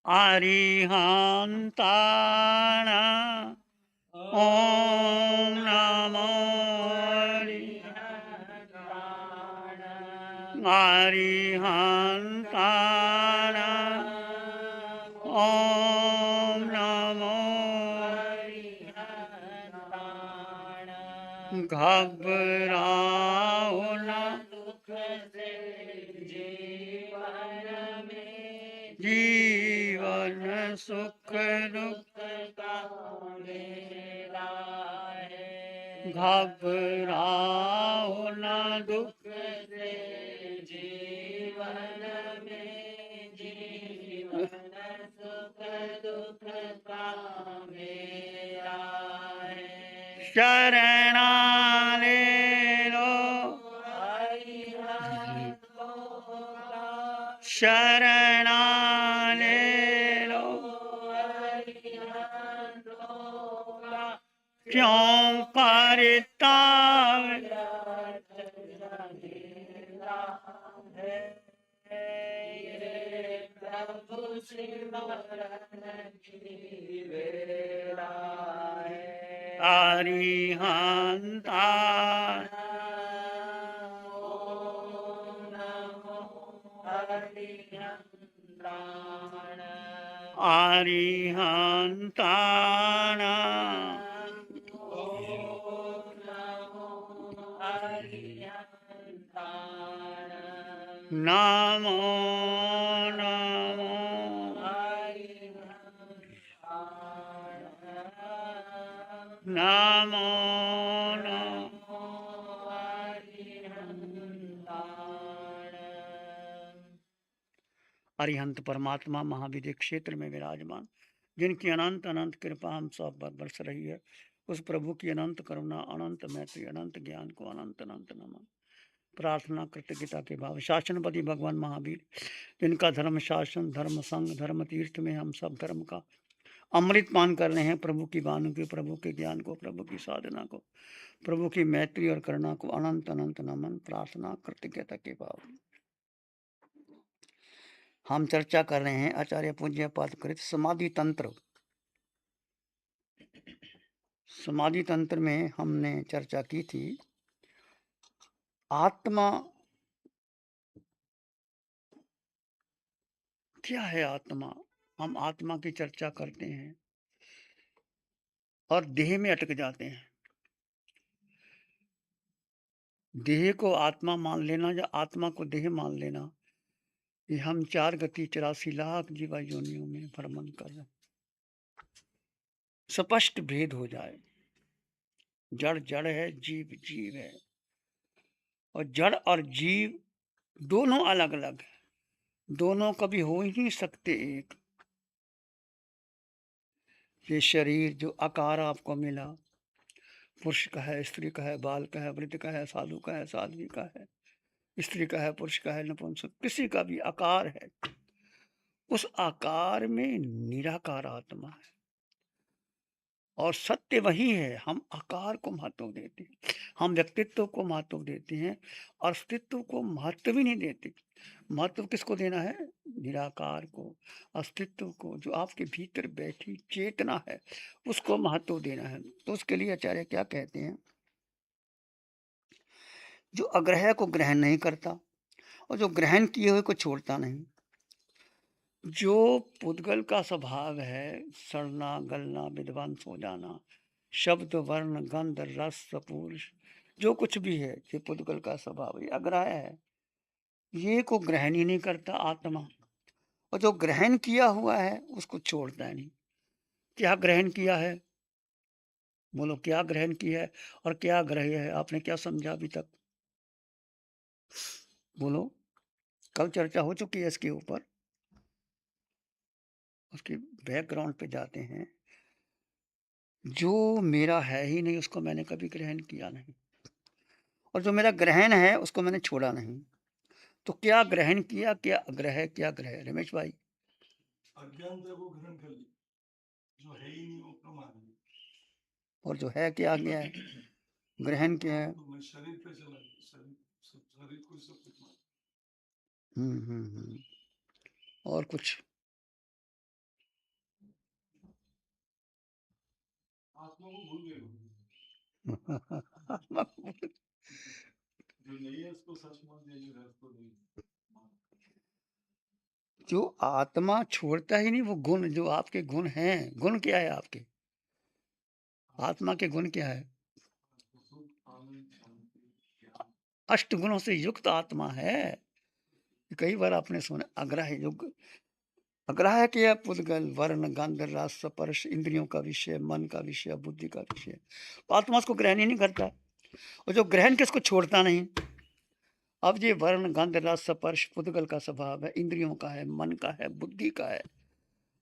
अरिहन्ताण ॐ नमो अरिहन्ताण ॐ नमो घबराओ न जीवन सुख दुख घबराओ न दुख शरणा ले लो शरणा ले लो क्यों परिताप अरिहंता अरिहंताण नमो नमो नमो नमो अरिहंत परमात्मा महाविद्य क्षेत्र में विराजमान, जिनकी अनंत अनंत कृपा हम सब पर बरस रही है, उस प्रभु की अनंत करुणा, अनंत मैत्री, अनंत ज्ञान को अनंत अनंत नमन। प्रार्थना कृतज्ञता के भाव शासनपति भगवान महावीर, जिनका धर्म शासन, धर्म संघ, धर्म तीर्थ में हम सब धर्म का अमृत पान कर रहे हैं, प्रभु की वाणी को, प्रभु के ज्ञान को, प्रभु की साधना को, प्रभु की मैत्री और करुणा को अनंत अनंत नमन। प्रार्थना कृतज्ञता के भाव हम चर्चा कर रहे हैं आचार्य पूज्य पादकृत समाधि तंत्र। समाधि तंत्र में हमने चर्चा की थी आत्मा क्या है। आत्मा, हम आत्मा की चर्चा करते हैं और देह में अटक जाते हैं। देह को आत्मा मान लेना या आत्मा को देह मान लेना, ये हम 4 गति 84 लाख जीवा योनियों में भ्रमण कर रहे हैं। स्पष्ट भेद हो जाए, जड़ जड़ है, जीव जीव है, और जड़ और जीव दोनों अलग अलग है, दोनों कभी हो ही नहीं सकते एक। ये शरीर जो आकार आपको मिला, पुरुष का है, स्त्री का है, बाल का है, वृद्ध का है, साधु का है, साध्वी का है, स्त्री का है, पुरुष का है, नपुंसक, किसी का भी आकार है, उस आकार में निराकार आत्मा है और सत्य वही है। हम आकार को महत्व देते हैं, हम व्यक्तित्व को महत्व देते हैं, अस्तित्व को महत्व ही नहीं देते। महत्व किसको देना है? निराकार को, अस्तित्व को, जो आपके भीतर बैठी चेतना है, उसको महत्व देना है। तो उसके लिए आचार्य क्या कहते हैं, जो अग्रह को ग्रहण नहीं करता और जो ग्रहण किए हुए को छोड़ता नहीं, जो पुद्गल का स्वभाव है सड़ना गलना विध्वंस हो जाना, शब्द वर्ण गंध रस पुरुष जो कुछ भी है, ये पुद्गल का स्वभाव, ये अग्रह है, ये को ग्रहण ही नहीं करता आत्मा। और जो ग्रहण किया हुआ है उसको छोड़ता नहीं। क्या ग्रहण किया है? बोलो क्या ग्रहण किया है और क्या ग्रह्य है? आपने क्या समझा अभी तक? बोलो। कल चर्चा हो चुकी है इसके ऊपर, उसकी बैकग्राउंड पे जाते हैं। जो मेरा है ही नहीं उसको मैंने कभी ग्रहण किया नहीं, और जो मेरा ग्रहण है उसको मैंने छोड़ा नहीं। तो क्या ग्रहण किया, क्या अग्रह, क्या ग्रह? रमेश भाई, अज्ञानता को ग्रहण कर ली, जो है ही नहीं वो प्रमाण है। और जो है क्या गया है? ग्रहण क्या है? तो मैं शरीर पे चला गया, शरीर को सब कुछ मान। और कुछ आत्मा को भूल गए हो। आत्मा को भूल- जो नहीं है उसको सच मान लिया, जो है उसको नहीं मान। जो आत्मा छोड़ता ही नहीं वो गुण, जो आपके गुण हैं, गुण क्या है आपके, आत्मा के गुण क्या है? सुख, आनंद, शांति, ज्ञान। अष्ट गुणों से युक्त आत्मा है। कई बार आपने सुना अग्रह युग, अग्राह्य किया पुद्गल वर्ण गंध रस स्पर्श इंद्रियों का विषय, मन का विषय, बुद्धि का विषय। तो आत्मा उसको ग्रहण ही नहीं करता, और जो ग्रहण किसको छोड़ता नहीं। अब ये वर्ण गंध रस स्पर्श पुद्गल का स्वभाव है, इंद्रियों का है, मन का है, बुद्धि का है।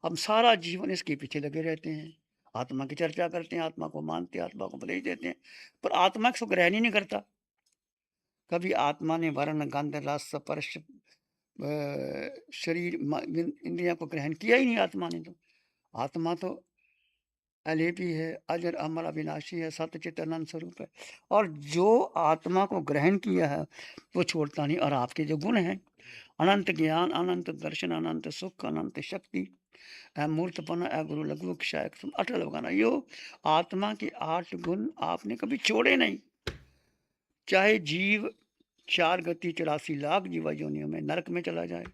हम सारा जीवन इसके पीछे लगे रहते हैं, आत्मा की चर्चा करते हैं, आत्मा को मानते हैं, आत्मा को बधाई देते हैं, पर आत्मा इसको ग्रहण ही नहीं करता। कभी आत्मा ने वर्ण गंध रस स्पर्श शरीर इंद्रियों को ग्रहण किया ही नहीं आत्मा ने। तो आत्मा तो अलेपी है, अजर अमर अविनाशी है, सत्य चित अनंत स्वरूप है, और जो आत्मा को ग्रहण किया है वो छोड़ता नहीं। और आपके जो गुण हैं, अनंत ज्ञान, अनंत दर्शन, अनंत सुख, अनंत शक्ति, अमूर्तपना, अगुरु लघु क्षायक अटल बगाना, यो आत्मा के 8 गुण आपने कभी छोड़े नहीं। चाहे जीव 4 गति 84 लाख जीवा योनियों में नरक में चला जाए,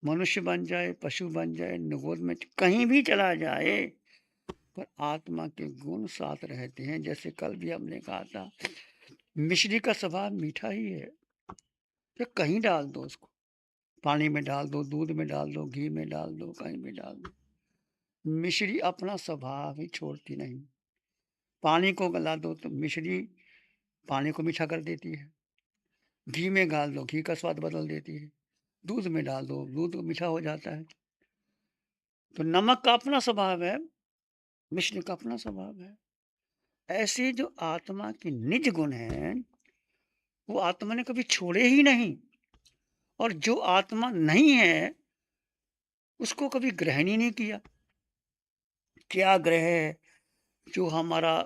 मनुष्य बन जाए, पशु बन जाए, निगोद में कहीं भी चला जाए, पर आत्मा के गुण साथ रहते हैं। जैसे कल भी हमने कहा था, मिश्री का स्वभाव मीठा ही है, तो कहीं डाल दो उसको, पानी में डाल दो, दूध में डाल दो, घी में डाल दो, कहीं भी डाल दो, मिश्री अपना स्वभाव ही छोड़ती नहीं। पानी को गला दो तो मिश्री पानी को मीठा कर देती है, घी में डाल दो, घी का स्वाद बदल देती है, दूध में डाल दो, दूध मीठा हो जाता है। तो नमक का अपना स्वभाव है, मिश्री का अपना स्वभाव है। ऐसे जो आत्मा के निज गुण हैं वो आत्मा ने कभी छोड़े ही नहीं, और जो आत्मा नहीं है उसको कभी ग्रहण ही नहीं किया। क्या ग्रह है? जो हमारा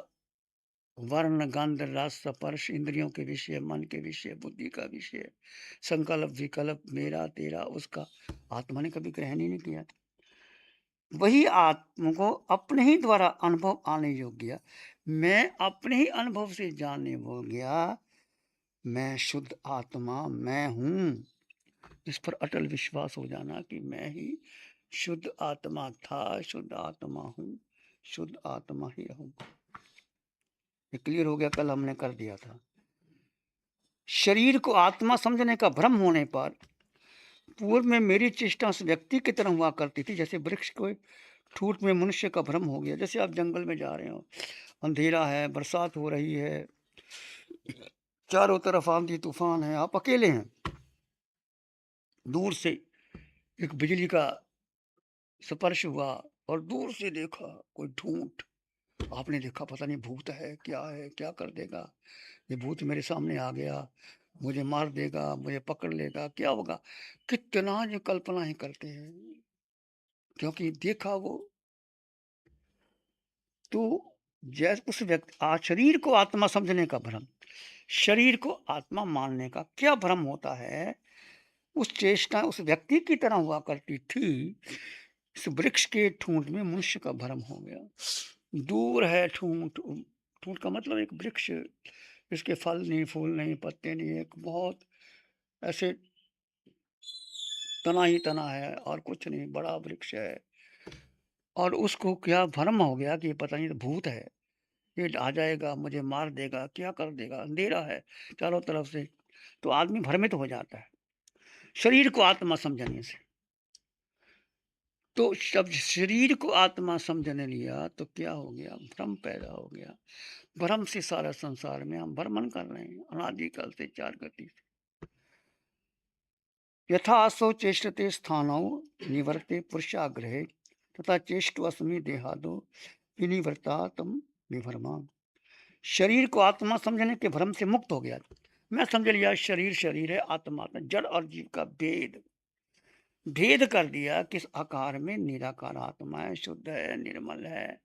वर्ण गंध रस स्पर्श इंद्रियों के विषय, मन के विषय, बुद्धि का विषय, संकल्प विकल्प, मेरा तेरा उसका, आत्मा ने कभी ग्रहण ही नहीं किया। वही आत्मा को अपने ही द्वारा अनुभव आने योग्य, मैं अपने ही अनुभव से जानने हो गया, मैं शुद्ध आत्मा मैं हूँ। इस पर अटल विश्वास हो जाना कि मैं ही शुद्ध आत्मा था, शुद्ध आत्मा हूँ, शुद्ध आत्मा ही हूँ। ये क्लियर हो गया, कल हमने कर दिया था। शरीर को आत्मा समझने का भ्रम होने पर पूर्व में मेरी चेष्टा उस व्यक्ति की तरह हुआ करती थी, जैसे वृक्ष को ठूट में मनुष्य का भ्रम हो गया। जैसे आप जंगल में जा रहे हो, अंधेरा है, बरसात हो रही है, चारों तरफ आंधी तूफान है, आप अकेले हैं, दूर से एक बिजली का स्पर्श हुआ और दूर से देखा कोई ढूंढ, आपने देखा पता नहीं भूत है, क्या कर देगा, ये भूत मेरे सामने आ गया, मुझे मार देगा, मुझे पकड़ लेगा, क्या होगा। कितना जो कल्पनाएं करते हैं, क्योंकि देखा वो। तो जैसे उस व्यक्ति शरीर को आत्मा समझने का भ्रम, शरीर को आत्मा मानने का क्या भ्रम होता है, उस चेष्टा उस व्यक्ति की तरह हुआ करती थी। इस वृक्ष के ठूंठ में मनुष्य का भ्रम हो गया। दूर है ठूंठ, ठूंठ का मतलब एक वृक्ष, इसके फल नहीं, फूल नहीं, पत्ते नहीं, एक बहुत ऐसे तना ही तना है और कुछ नहीं, बड़ा वृक्ष है। और उसको क्या भ्रम हो गया कि पता नहीं भूत है, ये आ जाएगा, मुझे मार देगा, क्या कर देगा, अंधेरा है चारों तरफ से। तो आदमी भ्रमित हो जाता है शरीर को आत्मा समझने से। तो जब शरीर को आत्मा समझने लिया तो क्या हो गया, भ्रम पैदा हो गया। भ्रम से सारा संसार में हम भ्रमण कर रहे हैं अनादिकाल से, 4 गति से। यथा असौ चेष्टते स्थानौ निवर्ते पुरुषाग्रहे तथा चेष्टवस्मि देहादो विनिवर्ता तम विभ्रमा। शरीर को आत्मा समझने के भ्रम से मुक्त हो गया। मैं समझ लिया शरीर शरीर है, आत्मा आत्मा, जड़ और जीव का भेद भेद कर दिया किस आकार में, निराकार आत्मा है, शुद्ध है, निर्मल है,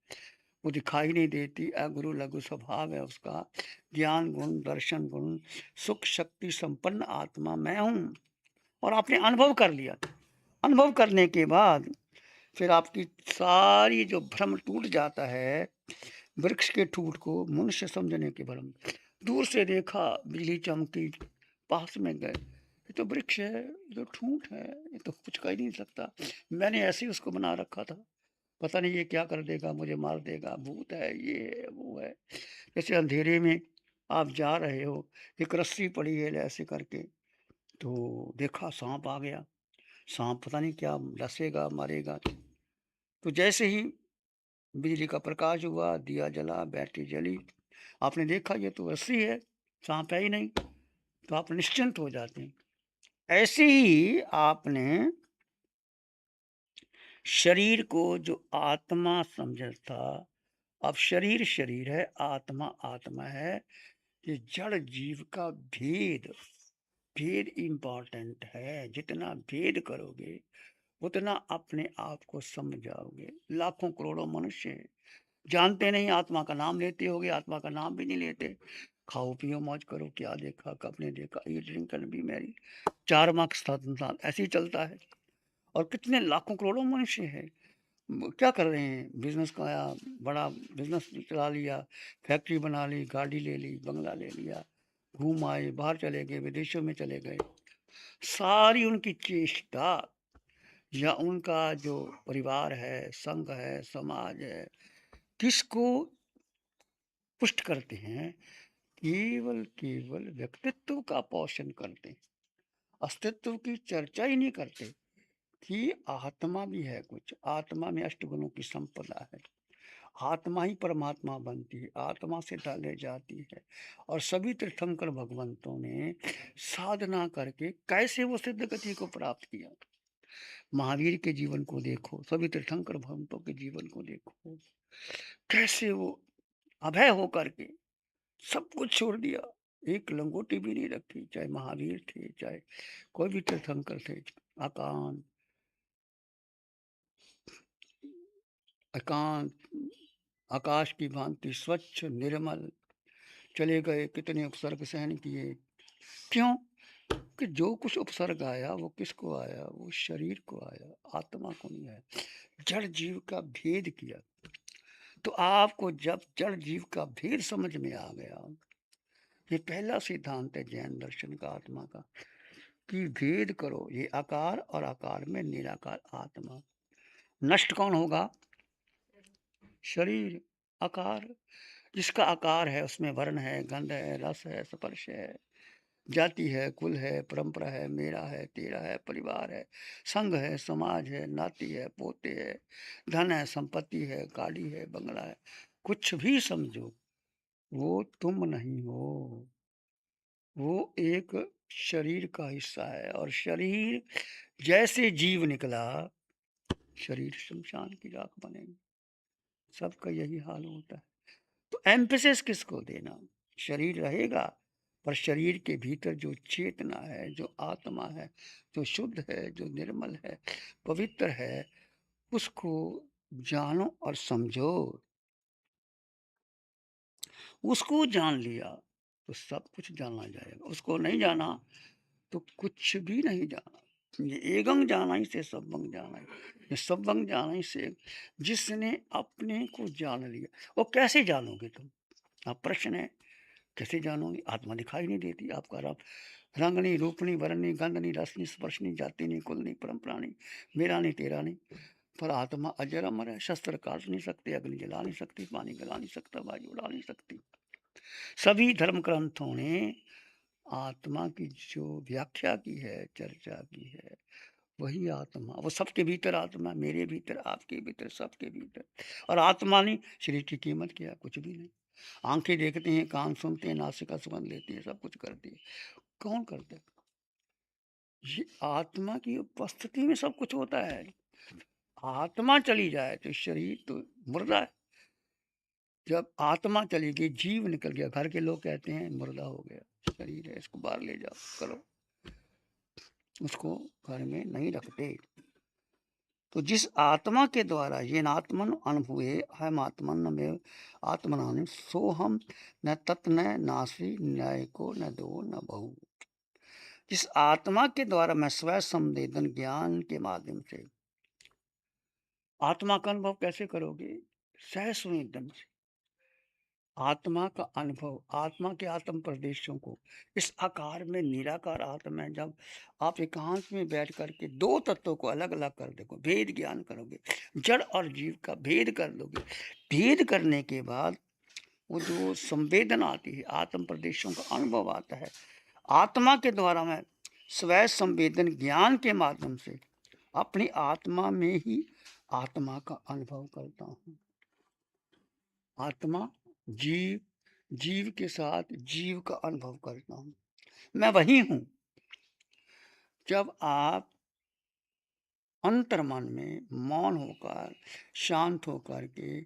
वो दिखाई नहीं देती, अगुरु लघु स्वभाव है उसका, ज्ञान गुण दर्शन गुण सुख शक्ति संपन्न आत्मा मैं हूँ। और आपने अनुभव कर लिया। अनुभव करने के बाद फिर आपकी सारी जो भ्रम टूट जाता है, वृक्ष के ठूंठ को मनुष्य समझने के भ्रम। दूर से देखा बिजली चमकी, पास में गए, ये तो वृक्ष है, ये तो ठूंठ है, ये तो कुछ कर ही नहीं सकता। मैंने ऐसे ही उसको बना रखा था, पता नहीं ये क्या कर देगा, मुझे मार देगा, भूत है, ये है, वो है। जैसे अंधेरे में आप जा रहे हो, एक रस्सी पड़ी है ऐसे करके, तो देखा सांप आ गया, सांप पता नहीं क्या डसेगा, मारेगा। तो जैसे ही बिजली का प्रकाश हुआ, दिया जला, बैटरी जली, आपने देखा ये तो रस्सी है, सांप है ही नहीं, तो आप निश्चिंत हो जाते हैं। ऐसे ही आपने शरीर को जो आत्मा समझा था, अब शरीर शरीर है, आत्मा आत्मा है। ये जड़ जीव का भेद, भेद इम्पोर्टेंट है। जितना भेद करोगे उतना अपने आप को समझ जाओगे। लाखों करोड़ों मनुष्य हैं, जानते नहीं, आत्मा का नाम लेते होगे, आत्मा का नाम भी नहीं लेते। खाओ पियो मौज करो, क्या देखा कब ने देखा, eat drink and B Mary, 4 marks संसार ऐसे ही चलता है। और कितने लाखों करोड़ों मनुष्य हैं, क्या कर रहे हैं, बिजनेस का आया, बड़ा बिजनेस चला लिया, फैक्ट्री बना ली, गाड़ी ले ली, बंगला ले लिया, घूम आए, बाहर चले गए, विदेशों में चले गए। सारी उनकी चेष्टा या उनका जो परिवार है, संघ है, समाज है, किसको पुष्ट करते हैं? केवल केवल व्यक्तित्व का पोषण करते हैं, अस्तित्व की चर्चा ही नहीं करते कि आत्मा भी है कुछ, आत्मा में अष्टगुणों की संपदा है, आत्मा ही परमात्मा बनती है, आत्मा से डाले जाती है। और सभी तीर्थंकर भगवंतों ने साधना करके कैसे वो सिद्ध गति को प्राप्त किया। महावीर के जीवन को देखो, सभी तीर्थंकर भगवंतों के जीवन को देखो, कैसे वो अभय होकर के सब कुछ छोड़ दिया, एक लंगोटी भी नहीं रखी, चाहे महावीर थे, चाहे कोई भी तीर्थंकर थे। एकांत, एकांत, आकाश की भांति स्वच्छ निर्मल चले गए, कितने उपसर्ग सहन किए। क्यों? कि जो कुछ उपसर्ग आया वो किसको आया? वो शरीर को आया, आत्मा को नहीं आया। जड़ जीव का भेद किया। तो आपको जब जड़ जीव का भेद समझ में आ गया, ये पहला सिद्धांत है जैन दर्शन का, आत्मा का, कि भेद करो, ये आकार और आकार में निराकार आत्मा। नष्ट कौन होगा? शरीर। आकार, जिसका आकार है उसमें वर्ण है, गंध है, रस है, स्पर्श है, जाति है, कुल है, परंपरा है, मेरा है, तेरा है, परिवार है, संघ है, समाज है, नाती है, पोते है, धन है, संपत्ति है, गाड़ी है, बंगला है, कुछ भी समझो, वो तुम नहीं हो। वो एक शरीर का हिस्सा है। और शरीर जैसे जीव निकला, शरीर शमशान की राख बनेगी। सबका यही हाल होता है। तो एम्फेसिस किसको देना? शरीर रहेगा, पर शरीर के भीतर जो चेतना है, जो आत्मा है, जो शुद्ध है, जो निर्मल है, पवित्र है, उसको जानो और समझो। उसको जान लिया तो सब कुछ जाना जाएगा, उसको नहीं जाना तो कुछ भी नहीं जाना। ये एगं जाना ही से सबंग जाना ही, ये सबंग जाना ही से, जिसने अपने को जान लिया। वो कैसे जानोगे तुम? आप प्रश्न है, कैसे जानोगे? आत्मा दिखाई नहीं देती, आपका रब रंग नहीं, रूप नहीं, वर्ण नहीं, गंध नहीं, रस नहीं, स्पर्श नहीं, जाति नहीं, कुल नहीं, परंपरा नहीं, मेरा नहीं, तेरा नहीं। पर आत्मा अजर अमर है, शस्त्र काट नहीं सकते, अग्नि जला नहीं सकती, पानी गला नहीं सकता, वायु उड़ा नहीं सकती। सभी धर्म ग्रंथों ने आत्मा की जो व्याख्या की है, चर्चा की है, वही आत्मा, वो सबके भीतर आत्मा, मेरे भीतर, आपके भीतर, सबके भीतर। और आत्मा नहीं, शरीर की कीमत क्या? कुछ भी नहीं। आंखें देखते हैं, कान सुनते हैं, नासिका सुगंध लेती है, सब कुछ करती है। कौन करता है? ये आत्मा की उपस्थिति में सब कुछ होता है। आत्मा चली जाए तो शरीर तो मुर्दा है। जब आत्मा चली गई, जीव निकल गया, घर के लोग कहते हैं मुर्दा हो गया, शरीर है, इसको बाहर ले जाओ, करो, उसको घर में नहीं रखते। तो जिस आत्मा के द्वारा ये नात्मन अनुभवे हम आत्मन में आत्मनानि सोहम न तत् न नासी न्याय को न दो न बहु। जिस आत्मा के द्वारा मैं स्व संवेदन ज्ञान के माध्यम से, आत्मा का अनुभव कैसे करोगे? सह संवेदन से। आत्मा का अनुभव, आत्मा के आत्म प्रदेशों को इस आकार में निराकार आत्मा है। जब आप एकांत में बैठ करके दो तत्वों को अलग अलग कर देखो, भेद ज्ञान करोगे, जड़ और जीव का भेद कर लोगे। भेद करने के बाद वो जो संवेदन आती है, आत्म प्रदेशों का अनुभव आता है। आत्मा के द्वारा मैं स्व संवेदन ज्ञान के माध्यम से अपनी आत्मा में ही आत्मा का अनुभव करता हूँ। आत्मा जीव, जीव के साथ जीव का अनुभव करता हूँ। मैं वही हूँ। जब आप अंतर्मन में मौन होकर, शांत होकर के,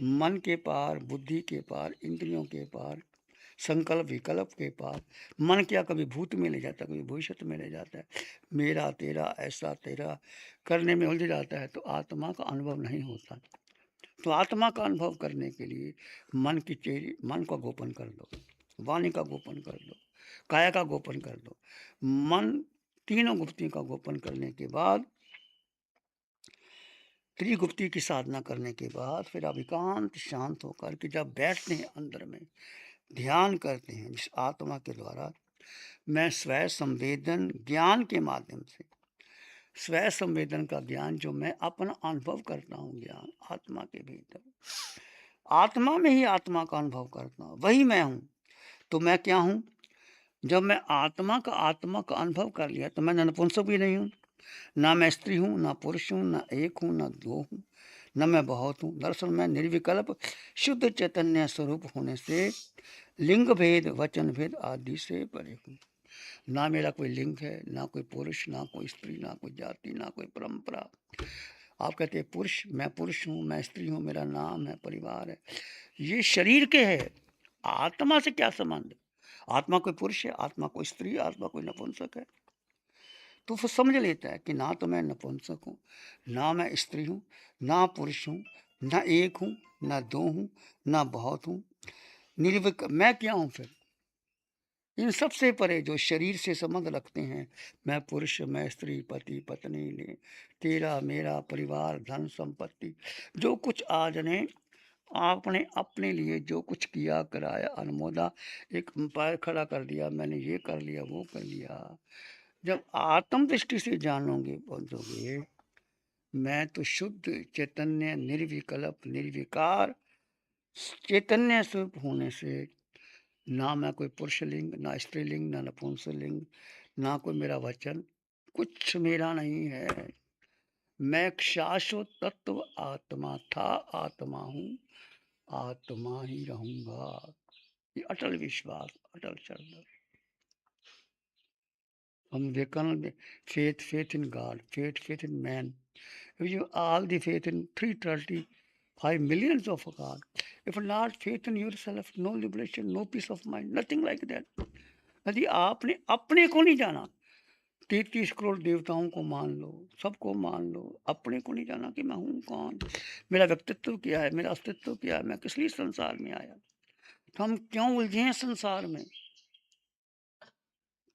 मन के पार, बुद्धि के पार, इंद्रियों के पार, संकल्प विकल्प के पार, मन क्या कभी भूत में ले जाता है, कभी भविष्य में ले जाता है, मेरा तेरा ऐसा तेरा करने में उलझ जाता है, तो आत्मा का अनुभव नहीं होता। तो आत्मा का अनुभव करने के लिए मन का गोपन कर दो, वाणी का गोपन कर दो, काया का गोपन कर दो। मन तीनों गुप्ती का गोपन करने के बाद, त्रिगुप्ती की साधना करने के बाद, फिर आप एकांत शांत होकर के जब बैठते हैं, अंदर में ध्यान करते हैं, जिस आत्मा के द्वारा मैं स्व संवेदन ज्ञान के माध्यम से, स्व संवेदन का ज्ञान जो मैं अपना अनुभव करता हूँ, ज्ञान आत्मा के भीतर, आत्मा में ही आत्मा का अनुभव करता हूँ, वही मैं हूँ। तो मैं क्या हूँ? जब मैं आत्मा का अनुभव कर लिया तो मैं नपुंसक भी नहीं हूँ, ना मैं स्त्री हूँ, ना पुरुष हूँ, ना एक हूँ, ना दो हूँ, न मैं बहुत हूँ। दरअसल मैं निर्विकल्प शुद्ध चैतन्य स्वरूप होने से लिंग भेद, वचन भेद आदि से परे हूँ। ना मेरा कोई लिंग है, ना कोई पुरुष, ना कोई स्त्री, ना कोई जाति, ना कोई परंपरा। आप कहते हैं पुरुष, मैं पुरुष हूँ, मैं स्त्री हूँ, मेरा नाम है, परिवार है, ये शरीर के है। आत्मा से क्या संबंध? आत्मा कोई पुरुष है, आत्मा कोई स्त्री, आत्मा कोई नपुंसक है। तो वो समझ लेता है कि ना तो मैं नपुंसक हूँ, ना मैं स्त्री हूँ, ना पुरुष हूँ, ना एक हूँ, ना दो हूँ, ना बहुत हूँ। निर्विक मैं क्या हूँ फिर? इन सब से परे जो शरीर से संबंध रखते हैं, मैं पुरुष, मैं स्त्री, पति पत्नी ने, तेरा मेरा परिवार, धन संपत्ति, जो कुछ आज ने आपने अपने लिए जो कुछ किया कराया, अनुमोदा, एक पैर खड़ा कर दिया, मैंने ये कर लिया, वो कर लिया। जब आत्म दृष्टि से जानोगे, बोलोगे मैं तो शुद्ध चैतन्य, निर्विकल्प, निर्विकार चैतन्य स्वरूप होने से, ना मैं कोई पुरुष लिंग, ना स्त्रीलिंग, ना नपुंसकलिंग, ना कोई मेरा वचन, कुछ मेरा नहीं है। मैं एक शाश्वत तत्व आत्मा था, आत्मा हूँ, आत्मा ही रहूंगा। ये अटल विश्वास, अटल श्रद्धा। हम Vivekananda, faith in God, faith in man. If you all the faith in 335 millions of God, if not faith in yourself, no liberation, no peace of mind, nothing like that. यदि आपने अपने को नहीं जाना, 33 करोड़ देवताओं को मान लो, सबको मान लो, अपने को नहीं जाना कि मैं हूँ कौन, मेरा व्यक्तित्व क्या है, मेरा अस्तित्व क्या है, मैं किस लिए संसार में आया, तो हम क्यों उलझे हैं संसार में?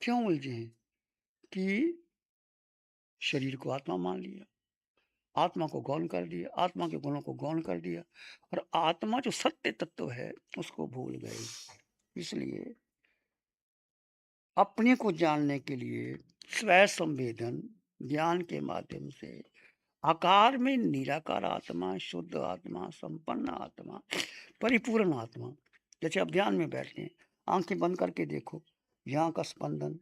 क्यों उलझे हैं? कि शरीर को आत्मा मान लिया, आत्मा को गौण कर दिया, आत्मा के गुणों को गौण कर दिया, और आत्मा जो सत्य तत्व है उसको भूल गए। इसलिए अपने को जानने के लिए स्व संवेदन ज्ञान के माध्यम से आकार में निराकार आत्मा, शुद्ध आत्मा, संपन्न आत्मा, परिपूर्ण आत्मा, जैसे आप ध्यान में बैठते हैं, आंखें बंद करके देखो, यहाँ का स्पंदन,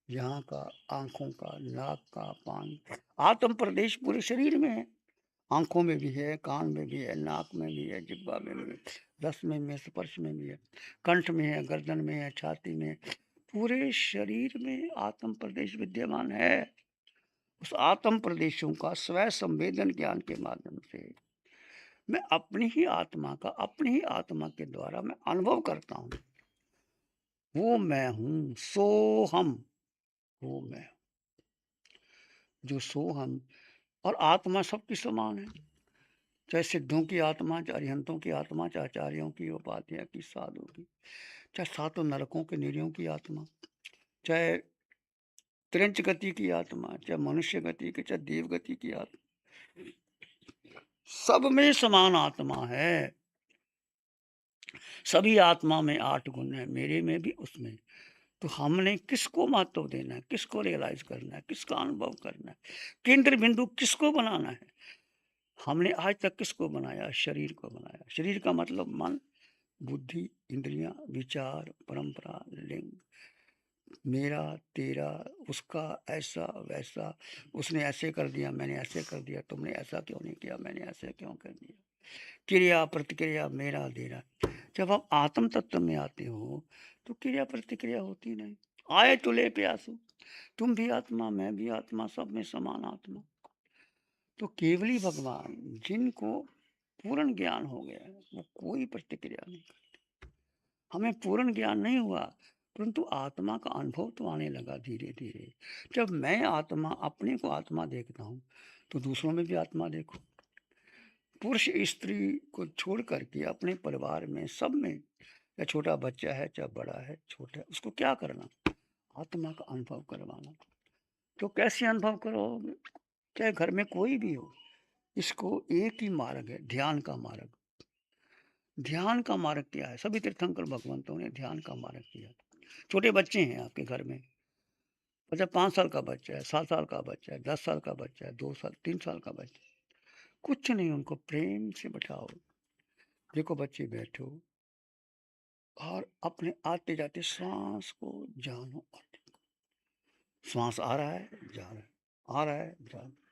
यहाँ का, आंखों का, नाक का, पान, आत्म प्रदेश पूरे शरीर में है। आंखों में भी है, कान में भी है, नाक में भी है, जिह्वा में भी है, रस में भी है, स्पर्श में भी है, कंठ में है, गर्दन में है, छाती में है, पूरे शरीर में आत्म प्रदेश विद्यमान है। उस आत्म प्रदेशों का स्व संवेदन ज्ञान के माध्यम से मैं अपनी ही आत्मा का, अपनी ही आत्मा के द्वारा मैं अनुभव करता हूँ। वो मैं हूँ, सो हम, वो मैं, जो सो हम। और आत्मा सबकी समान है, चाहे सिद्धों की आत्मा, चाहे अरिहंतों की आत्मा, चाहे आचार्यों की, उपाध्याय की, साधु की, चाहे सातों नरकों के निरियों की आत्मा, चाहे त्रिंच गति की आत्मा, चाहे मनुष्य गति की, चाहे देव गति की आत्मा, सब में समान आत्मा है। सभी आत्मा में 8 गुण हैं, मेरे में भी उसमें। तो हमने किसको महत्व देना है, किसको रियलाइज़ करना है, किसका अनुभव करना है, केंद्र बिंदु किसको बनाना है? हमने आज तक किसको बनाया? शरीर को बनाया। शरीर का मतलब मन, बुद्धि, इंद्रियाँ, विचार, परंपरा, लिंग, मेरा, तेरा, उसका, ऐसा, वैसा, उसने ऐसे कर दिया, मैंने ऐसे कर दिया, तुमने ऐसा क्यों नहीं किया, मैंने ऐसे क्यों कर दिया। क्रिया, प्रतिक्रिया, मेरा, तेरा। जब आप आत्म तत्व में आते हो, तो क्रिया प्रतिक्रिया होती नहीं। आए तुले प्यासो, तुम भी आत्मा, मैं भी आत्मा, सब में समान आत्मा। तो केवली भगवान जिनको पूर्ण ज्ञान हो गया है, वो कोई प्रतिक्रिया नहीं करते। हमें पूर्ण ज्ञान नहीं हुआ, परंतु आत्मा का अनुभव तो आने लगा धीरे धीरे। जब मैं आत्मा अपने को आत्मा देखता हूँ, तो दूसरों में भी आत्मा देखो। पुरुष स्त्री को छोड़ करके अपने परिवार में, सब में, या छोटा बच्चा है चाहे बड़ा है, छोटा है, उसको क्या करना? आत्मा का अनुभव करवाना। तो कैसे अनुभव करोगे? चाहे घर में कोई भी हो, इसको एक ही मार्ग है, ध्यान का मार्ग। ध्यान का मार्ग क्या है? सभी तीर्थंकर भगवंतों ने ध्यान का मार्ग किया। छोटे बच्चे हैं आपके घर में, अच्छा 5 साल का बच्चा है, 7 साल का बच्चा है, 10 साल का बच्चा है, 2 साल, 3 साल का बच्चा है, कुछ नहीं, उनको प्रेम से बैठाओ। देखो बच्चे बैठो और अपने आते जाते श्वास को जानो और देखो। श्वास आ रहा है, जा रहा है, आ रहा है, जा रहा है।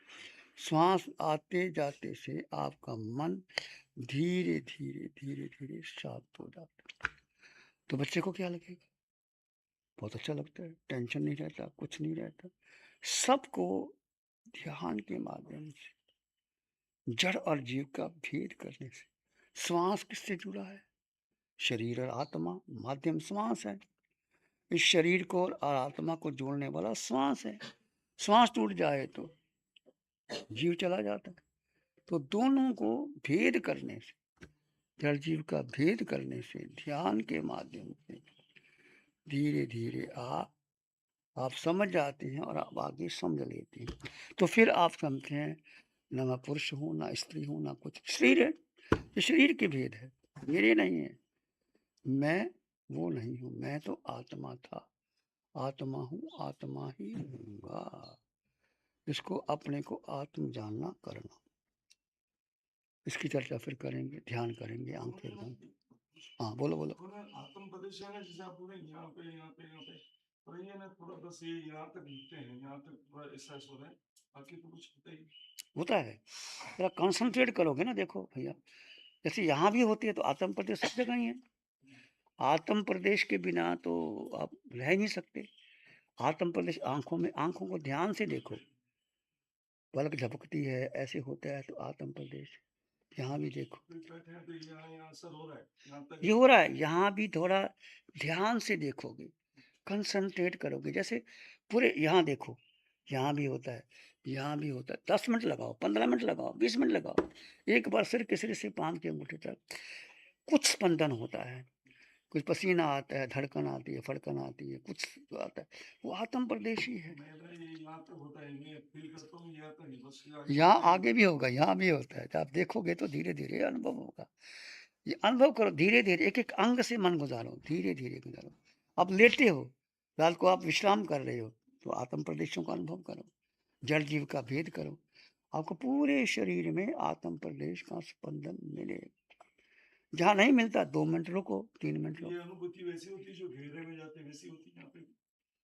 श्वास आते जाते से आपका मन धीरे धीरे धीरे धीरे शांत हो जाता है। तो बच्चे को क्या लगेगा? बहुत अच्छा लगता है, टेंशन नहीं रहता, कुछ नहीं रहता। सबको ध्यान के माध्यम से, जड़ और जीव का भेद करने से। श्वास किससे जुड़ा है? शरीर और आत्मा, माध्यम श्वास है। इस शरीर को और आत्मा को जोड़ने वाला श्वास है। श्वास टूट जाए तो जीव चला जाता है। तो दोनों को भेद करने से, जड़ जीव का भेद करने से, ध्यान के माध्यम से धीरे धीरे आप समझ जाते हैं और आप आगे समझ लेते हैं। तो फिर आप समझते हैं, ना मैं पुरुष हूँ, ना स्त्री हूँ, ना कुछ। शरीर है, ये शरीर के भेद है, मेरे नहीं है। मैं वो नहीं हूँ, मैं तो आत्मा था, आत्मा हूँ, आत्मा ही रहूँगा। इसको अपने को आत्म जानना करना। इसकी चर्चा फिर करेंगे, ध्यान करेंगे, आंखें बंद। हाँ बोलो बोलो। थोड़ा आत्म प्रदेश है ना, जैसे आप बोले यहाँ पे यहाँ पे यहाँ पे, और ये ना थोड़ा बस ये यहाँ तक घूमते हैं, यहाँ तक थोड़ा एहसास हो रहा है, बाकी तो कुछ होता ही नहीं। होता है, जरा कंसंट्रेट करोगे ना। देखो भैया, जैसे यहाँ भी होती है तो आत्म प्रदेश सब जगह ही है। आत्म प्रदेश के बिना तो आप रह ही नहीं सकते। आत्म प्रदेश आंखों में, आंखों को ध्यान से देखो, पलक झपकती है, ऐसे होता है तो आत्म प्रदेश। यहाँ भी देखो, फिर बैठे हैं तो यहाँ यहाँ असर हो रहा है, यहाँ तक ये हो रहा है। यहाँ भी थोड़ा ध्यान से देखोगे, कंसंट्रेट करोगे, जैसे पूरे यहाँ देखो, यहाँ भी होता है, यहाँ भी होता है। 10 मिनट लगाओ, 15 मिनट लगाओ, 20 मिनट लगाओ, एक बार सिर के सिर से पाँव के अंगूठे तक कुछ स्पंदन होता है, कुछ पसीना आता है, धड़कन आती है, फड़कन आती है, कुछ आता है, वो आत्म प्रदेश ही है। मेरा ये यहाँ तक होता है, मैं फील करता हूँ यहाँ तक ही, बस यहाँ आगे भी होगा, यहाँ भी होता है। तो आप देखोगे तो धीरे धीरे अनुभव होगा। ये अनुभव करो, धीरे धीरे एक एक अंग से मन गुजारो, धीरे धीरे गुजारो। आप लेटे हो, रात को आप विश्राम कर रहे हो, तो आत्म प्रदेशों का अनुभव करो, जड़ जीव का भेद करो। आपको पूरे शरीर में आत्म प्रदेश का स्पंदन मिले। जहाँ नहीं मिलता 2 मिनट रुको, 3 मिनट ये रुको। अनुभूति वैसी होती है जो गहरे में जाते हैं, वैसी होती है यहाँ पे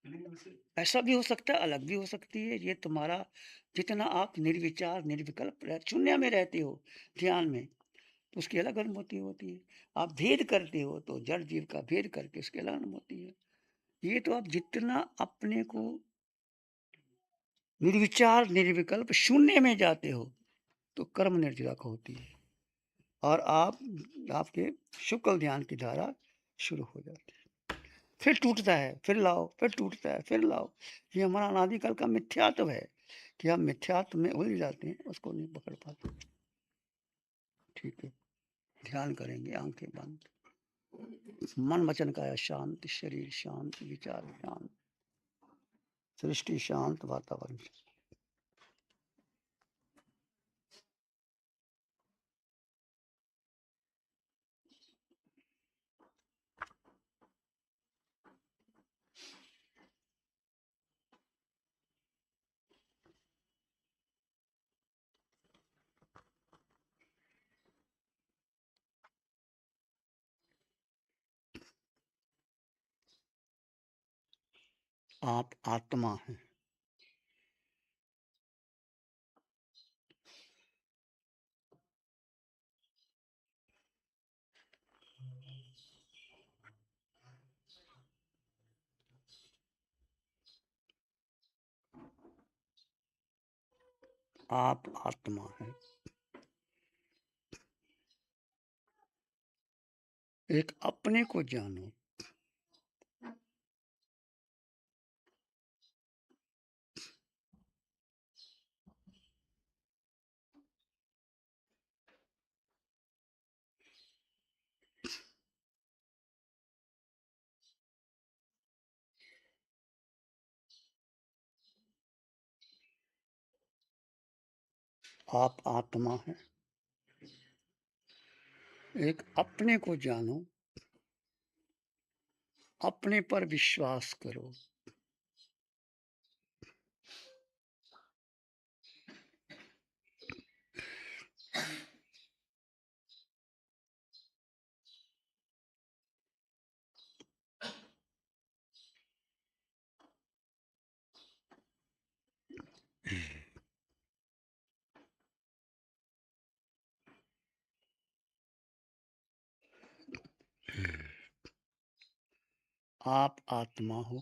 फीलिंग वैसे। ऐसा भी हो सकता है, अलग भी हो सकती है। ये तुम्हारा, जितना आप निर्विचार निर्विकल्प शून्य में रहते हो ध्यान में, तो उसकी अलग अनुभूति होती है। आप भेद करते हो तो जड़ जीव का भेद करके उसकी अलग अनुभूति है। ये तो आप जितना अपने को निर्विचार निर्विकल्प शून्य में जाते हो, तो कर्म निर्जरक होती है और आपके शुक्ल ध्यान की धारा शुरू हो जाती है। फिर टूटता है, फिर लाओ, फिर टूटता है, फिर लाओ। ये हमारा अनादिकाल का मिथ्यात्व है कि हम मिथ्यात्व में उलझ जाते हैं, उसको नहीं पकड़ पाते। ठीक है, ध्यान करेंगे, आंखें बंद, मन वचन काया शांत, शरीर शांत, विचार शांत, सृष्टि शांत, वातावरण। आप आत्मा हैं। आप आत्मा हैं। एक अपने को जानो। आप आत्मा हैं। एक अपने को जानो, अपने पर विश्वास करो। आप आत्मा हो।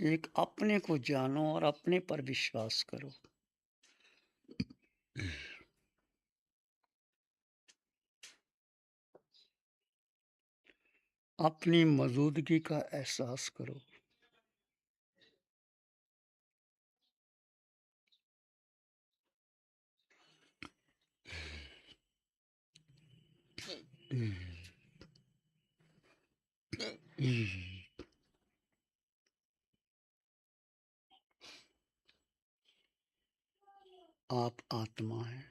एक अपने को जानो और अपने पर विश्वास करो। अपनी मौजूदगी का एहसास करो। आप आत्मा हैं।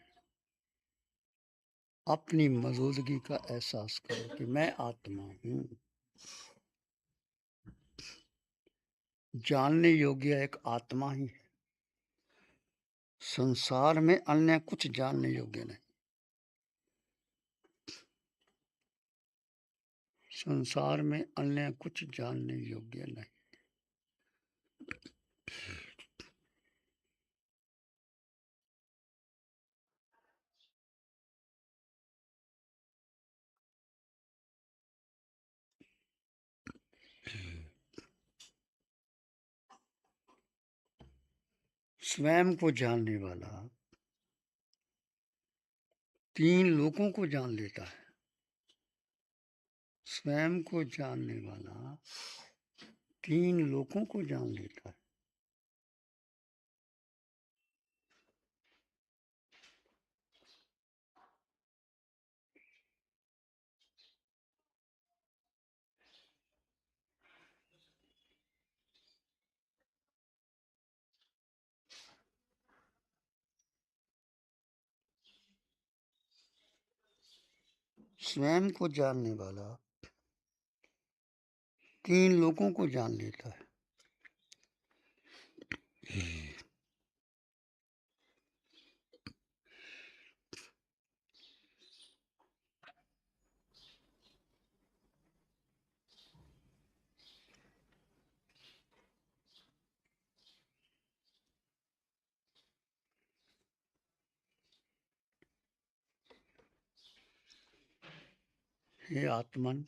अपनी मौजूदगी का एहसास करो कि मैं आत्मा हूँ। जानने योग्य एक आत्मा ही है। संसार में अन्य कुछ जानने योग्य नहीं। संसार में अन्य कुछ जानने योग्य नहीं। स्वयं को जानने वाला 3 लोगों को जान लेता है। स्वयं को जानने वाला 3 लोगों को जान लेता है। स्वयं को जानने वाला 3 लोगों को जान लेता है। हे आत्मन,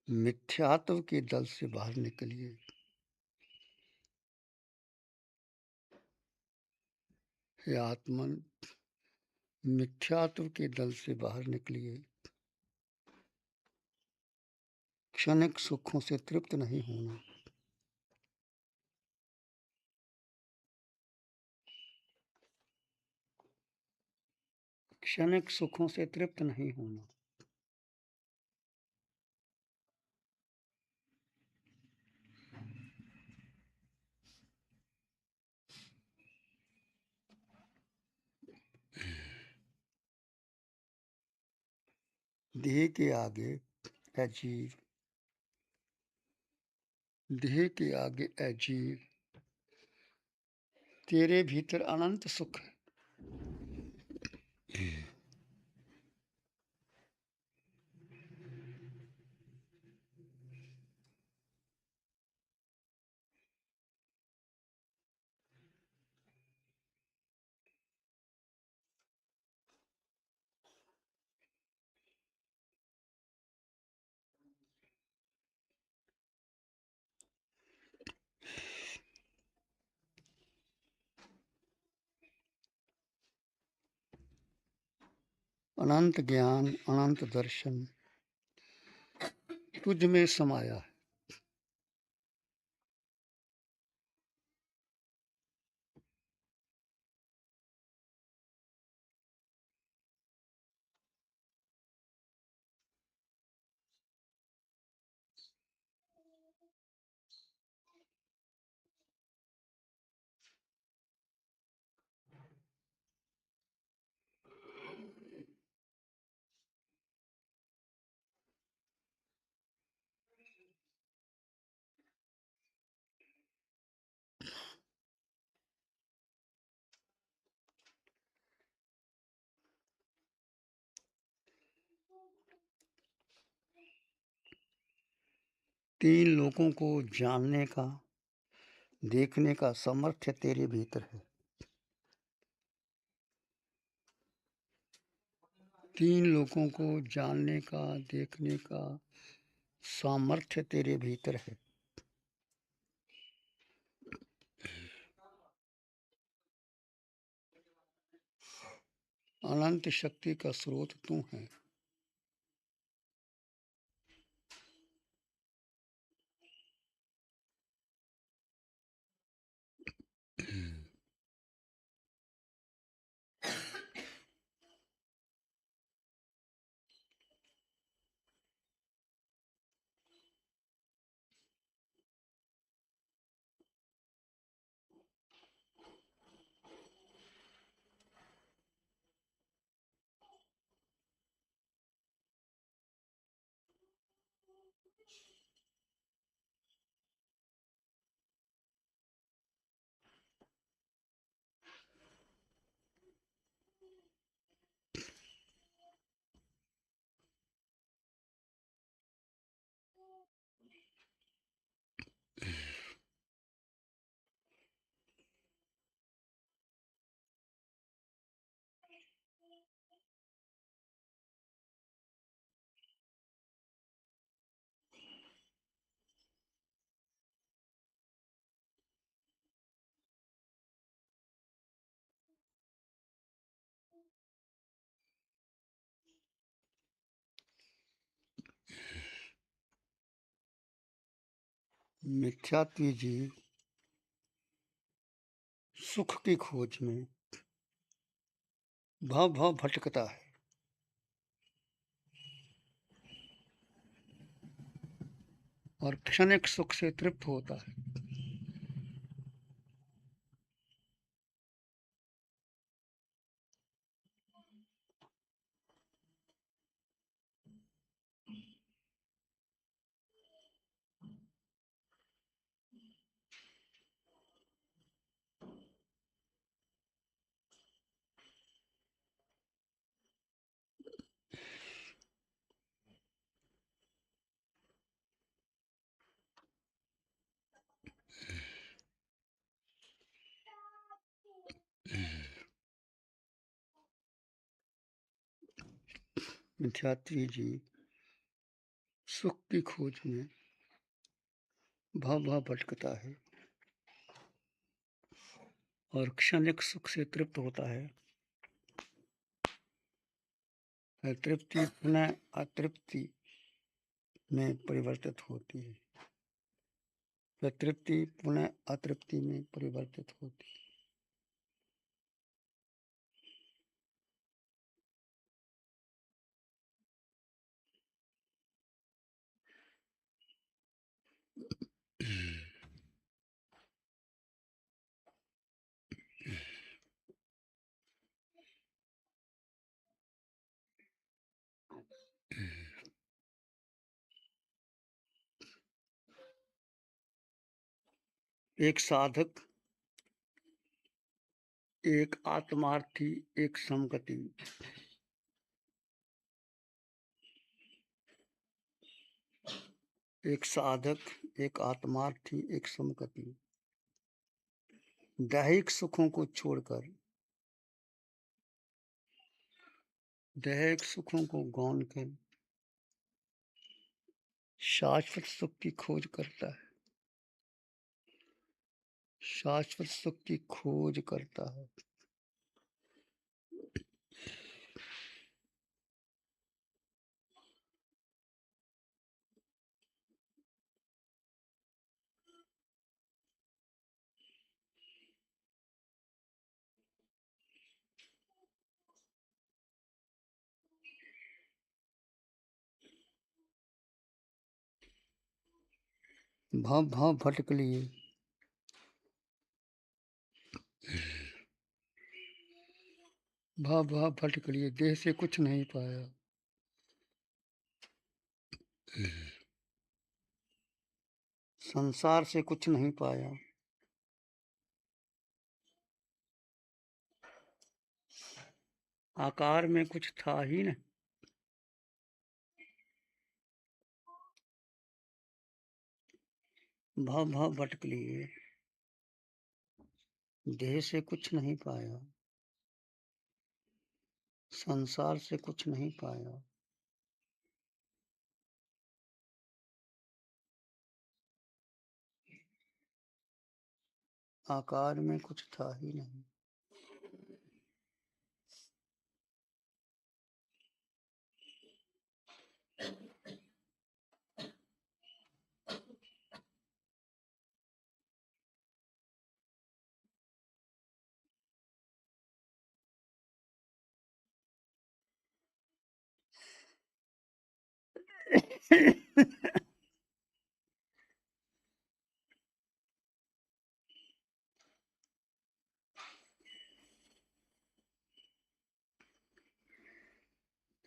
मिथ्यात्व के दल से बाहर निकलिए। हे आत्मन, मिथ्यात्व के दल से बाहर निकलिए। क्षणिक सुखों से तृप्त नहीं होना। क्षणिक सुखों से तृप्त नहीं होना। देह के आगे है जीव। देह के आगे है जीव। तेरे भीतर अनंत सुख है। अनंत ज्ञान अनंत दर्शन तुझ में समाया है। तीन लोगों को जानने का देखने का सामर्थ्य तेरे भीतर है। तीन लोगों को जानने का देखने का सामर्थ्य तेरे भीतर है। अनंत शक्ति का स्रोत तू है। मिथ्यात्वी जीव सुख की खोज में भव भव भटकता है और क्षणिक सुख से तृप्त होता है। मिथ्यात्वी जीव सुख की खोज में भव भव भटकता है और क्षणिक सुख से तृप्त होता है। तृप्ति पुनः अतृप्ति में परिवर्तित होती है। वह तृप्ति पुनः अतृप्ति में परिवर्तित होती है। एक साधक, एक आत्मार्थी, एक संगति। एक साधक, एक आत्मार्थी, एक समगति दैहिक सुखों को छोड़कर, दैहिक सुखों को गौन कर शाश्वत सुख की खोज करता है। शाश्वत सुख की खोज करता है। भाव भाव भटक लिए, भाव भाव भटक लिए, देह से कुछ नहीं पाया। संसार से कुछ नहीं पाया। आकार में कुछ था ही नहीं। भाव भाव भटक लिए, देह से कुछ नहीं पाया, संसार से कुछ नहीं पाया। आकार में कुछ था ही नहीं।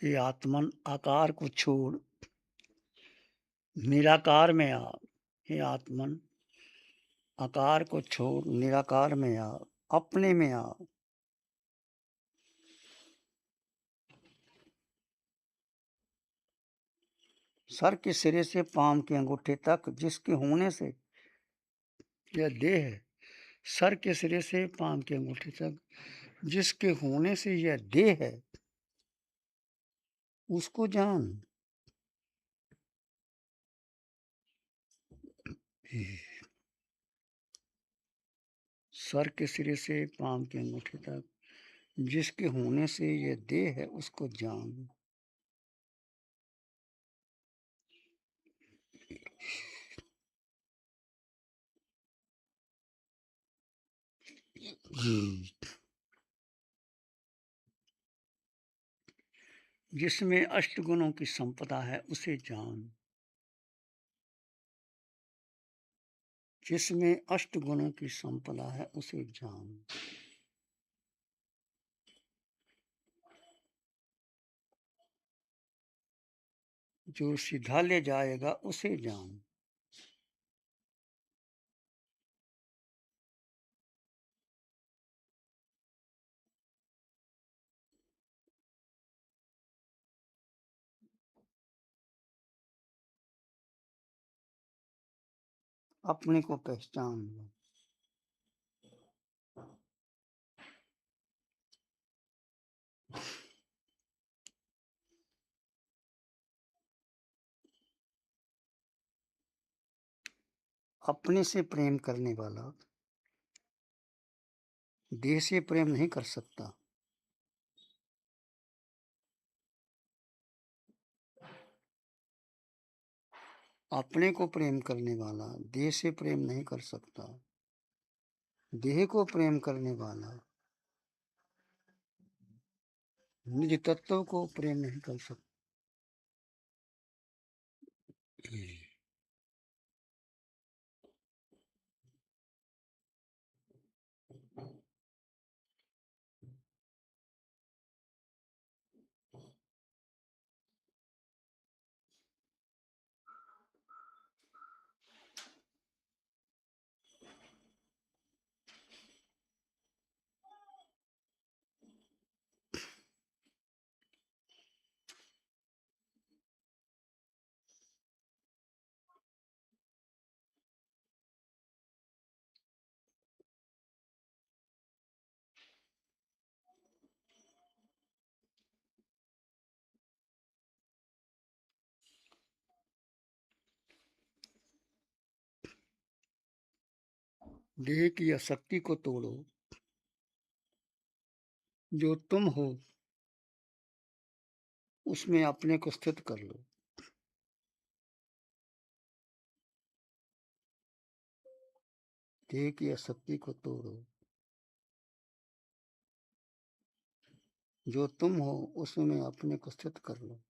ये आत्मन आकार को छोड़ निराकार में आ। हे आत्मन आकार को छोड़ निराकार में आ, अपने में आ। सर के सिरे से पांव के अंगूठे तक जिसके होने से यह देह है, सर के सिरे से पांव के अंगूठे तक जिसके होने से यह देह है, उसको जान। सर के सिरे से पांव के अंगूठे तक जिसके होने से यह देह है, उसको जान। जिसमें अष्ट गुणों की संपदा है उसे जान। जिसमें अष्ट गुणों की संपदा है उसे जान। जो सीधा ले जाएगा उसे जान। अपने को पहचान लो। अपने से प्रेम करने वाला देह से प्रेम नहीं कर सकता। अपने को प्रेम करने वाला देह से प्रेम नहीं कर सकता। देह को प्रेम करने वाला निज तत्व को प्रेम नहीं कर सकता। देह की आसक्ति को तोड़ो। जो तुम हो उसमें अपने को स्थित कर लो। देह की आसक्ति को तोड़ो। जो तुम हो उसमें अपने को स्थित कर लो।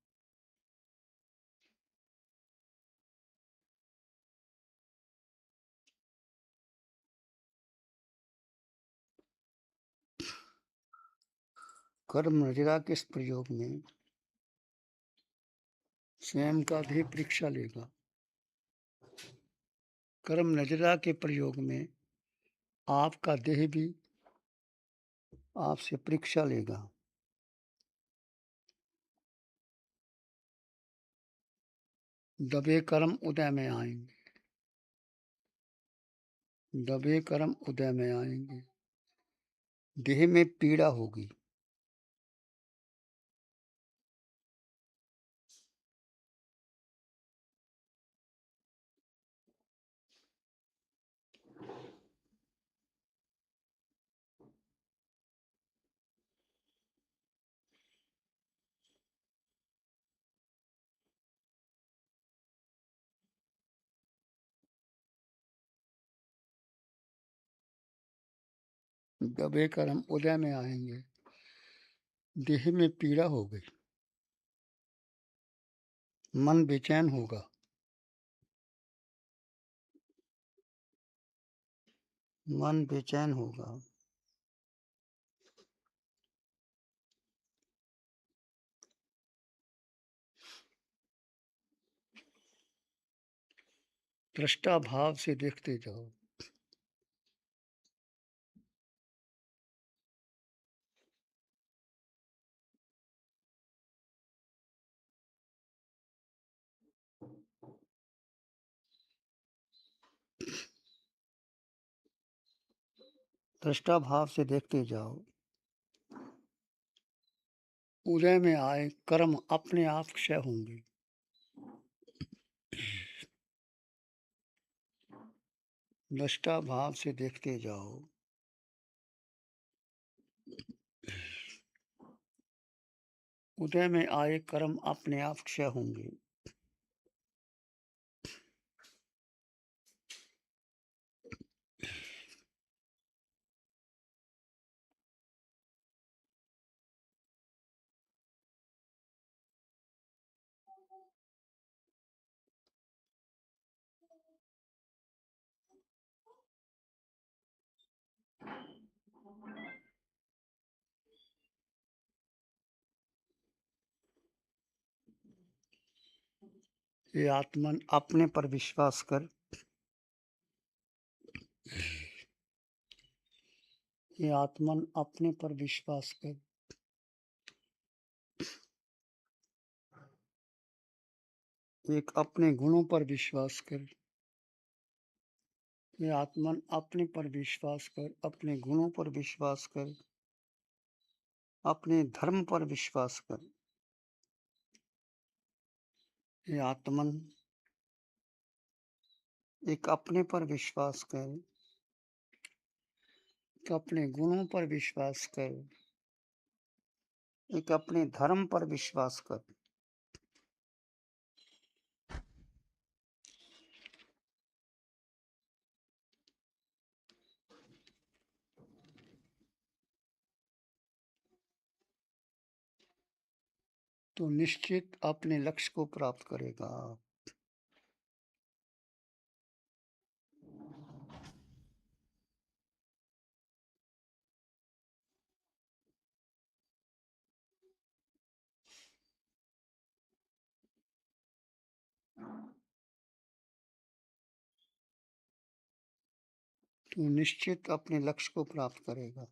कर्म नजरा के इस प्रयोग में स्वयं का भी परीक्षा लेगा। कर्म नजरा के प्रयोग में आपका देह भी आपसे परीक्षा लेगा। दबे कर्म उदय में आएंगे, दबे कर्म उदय में आएंगे। देह में पीड़ा होगी, दबे कर्म उदय में आएंगे। देह में पीड़ा होगी, मन बेचैन होगा, मन बेचैन होगा। दृष्टा भाव से देखते जाओ। दृष्टा भाव से देखते जाओ। उदय में आए कर्म अपने आप क्षय होंगे। दृष्टा भाव से देखते जाओ। उदय में आए कर्म अपने आप क्षय होंगे। ये आत्मन अपने पर विश्वास कर, ये आत्मन अपने पर विश्वास कर। एक अपने गुणों पर विश्वास कर। ये आत्मन अपने पर विश्वास कर, अपने गुणों पर विश्वास कर, अपने धर्म पर विश्वास कर। ये आत्मन एक अपने पर विश्वास कर, एक अपने गुणों पर विश्वास कर, एक अपने धर्म पर विश्वास कर। तो निश्चित अपने लक्ष्य को प्राप्त करेगा। तो निश्चित अपने लक्ष्य को प्राप्त करेगा।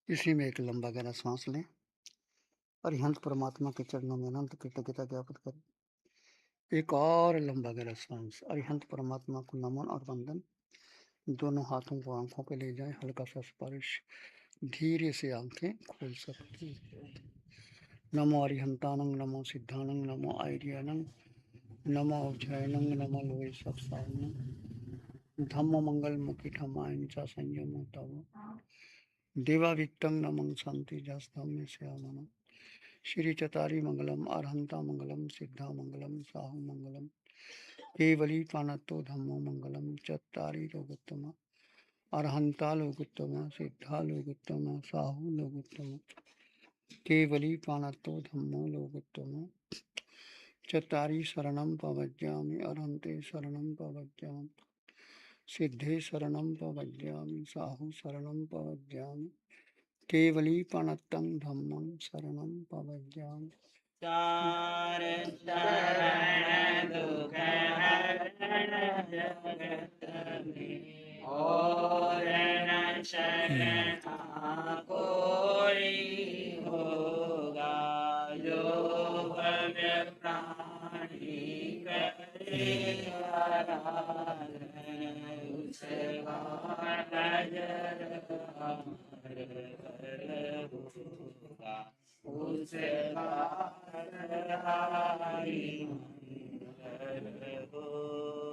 इसी में एक लंबा गहरा सांस लें। अरिहंत परमात्मा के चरणों में अनंत कृतज्ञता ज्ञापित करें। एक और लंबा गहरा सांस। अरिहंत परमात्मा को नमन और वंदन। दोनों हाथों को आंखों पे ले जाएं, हल्का सा स्पर्श। धीरे से आंखें खोल सकती हैं। नमो अरिहंतानंग, नमो सिद्धानंग, नमो आर्यानंग, नमो उज्जैनंग, नमो लोहे सबसानंग, धम्मो मंगल मुखी ठमाइन चा संयम तव, देवा वित्तं नमं शांति जस्तम में श्यामन, श्री चतारी मंगलम, अरहंता मंगलम, सिद्धा मंगलम, साहु मंगलम, केवली पानतो धम्मो मंगलम, चत्तारी लोकोत्तम, अरहंता लोकोत्तम, सिद्धा लोकोत्तम, साहु लोकोत्तम, केवली पानतो धम्मो लोकोत्तम, चत्तारी शरणं प्रपद्यामि, अरहन्ते शरणं प्रपद्यामि, सिद्धे शरणं प्रपद्यामि, साहु शरणं प्रपद्यामि, केवली प्रणतं धम्मं शरणं प्रपद्यामि। चार शरण दुख हरण जगत में, और न शरण कोई होगा। जो भव्य प्राणी करे आराधन, उसका नजर अमर पर होगा। उसका हरि मंगल हो।